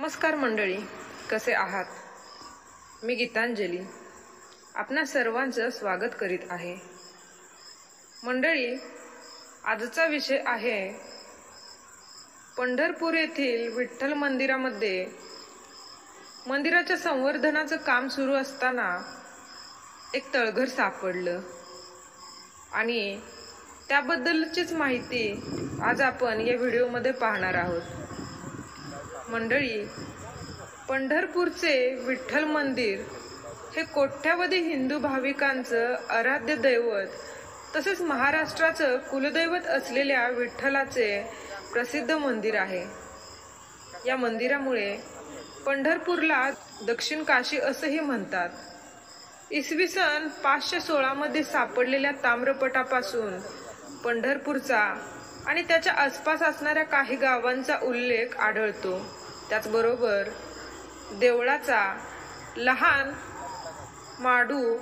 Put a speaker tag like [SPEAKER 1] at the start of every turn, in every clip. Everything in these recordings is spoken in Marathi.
[SPEAKER 1] नमस्कार मंडळी, कसे आहात? मी गीतांजली आपणा सर्वांचं स्वागत करीत आहे। मंडळी, आजचा विषय आहे पंढरपूर येथील विठ्ठल मंदिरामध्ये मंदिराच्या संवर्धनाचं काम सुरू असताना एक तळघर सापडलं आणि त्याबद्दलचीच माहिती आज आपण या व्हिडिओमध्ये पाहणार आहोत। मंडळी, पंढरपूरचे विठ्ठल मंदिर हे कोट्यावधी हिंदू भाविकांचं आराध्य दैवत तसेच महाराष्ट्राचं कुलदैवत असलेल्या विठ्ठलाचे प्रसिद्ध मंदिर आहे। या मंदिरामुळे पंढरपूरला दक्षिण काशी असंही म्हणतात। इसवी सन 516 मध्ये सापडलेल्या ताम्रपटापासून पंढरपूरचा आणि त्याच्या आसपास असणाऱ्या काही गावांचा उल्लेख आढळतो। त्याचबरोबर देवळाचा लहान माडू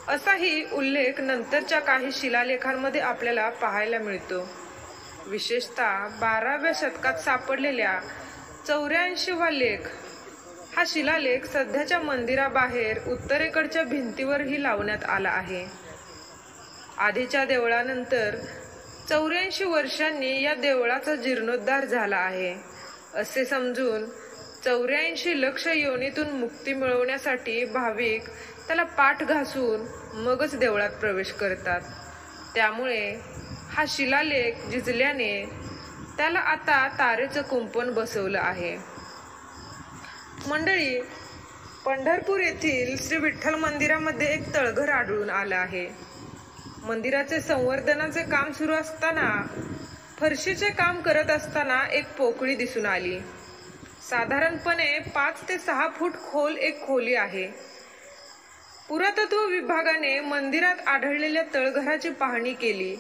[SPEAKER 1] असाही उल्लेख नंतरच्या काही शिलालेखांमध्ये आपल्याला पाहायला मिळतो। विशेषतः 12व्या शतकात सापडलेल्या 84वा लेख हा शिलालेख सध्याच्या मंदिराबाहेर उत्तरेकडच्या भिंतीवरही लावण्यात आला आहे। आधीच्या देवळानंतर 84 वर्षांनी या देवळाचा जीर्णोद्धार झाला आहे असे समजून 84 लक्ष योनीतून मुक्ती मिळवण्यासाठी भाविक त्याला पाठ घासून मगच देवळात प्रवेश करतात। त्यामुळे हा शिलालेख झिजल्याने त्याला आता तारेचं कुंपण बसवलं आहे। मंडळी, पंढरपूर येथील श्री विठ्ठल मंदिरामध्ये एक तळघर आढळून आलं आहे। मंदिराचे संवर्धनाचे काम सुरू असताना फरशीचे काम करत असताना एक पोकळी दिसून आली। साधारणपणे 5 ते 6 फूट खोल एक खोली आहे। पुरातत्व विभागाने मंदिरात आढळलेल्या तळघराची पाहणी केली।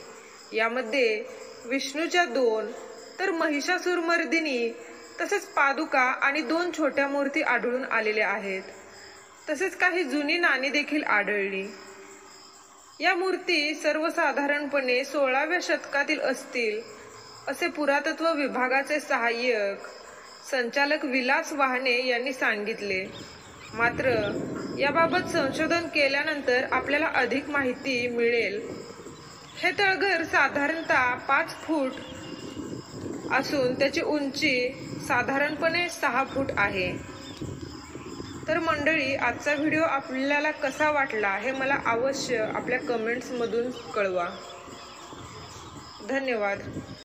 [SPEAKER 1] यामध्ये विष्णूच्या 2 तर महिषासुरमर्दिनी तसेच पादुका आणि 2 छोट्या मूर्ती आढळून आलेल्या आहेत। तसेच काही जुनी नाणी देखील आढळली। या मूर्ती सर्वसाधारणपणे 16व्या शतकातील असतील असे पुरातत्व विभागाचे सहाय्यक संचालक विलास वाहने यांनी सांगितले। मात्र याबाबत संशोधन केल्यानंतर आपल्याला अधिक माहिती मिळेल। हे तळघर साधारणतः 5 फूट असून त्याची उंची साधारणपणे 6 फूट आहे। तर मंडळी, आजचा व्हिडिओ आपल्याला कसा वाटला हे मला अवश्य आपल्या कमेंट्स मधून कळवा। धन्यवाद।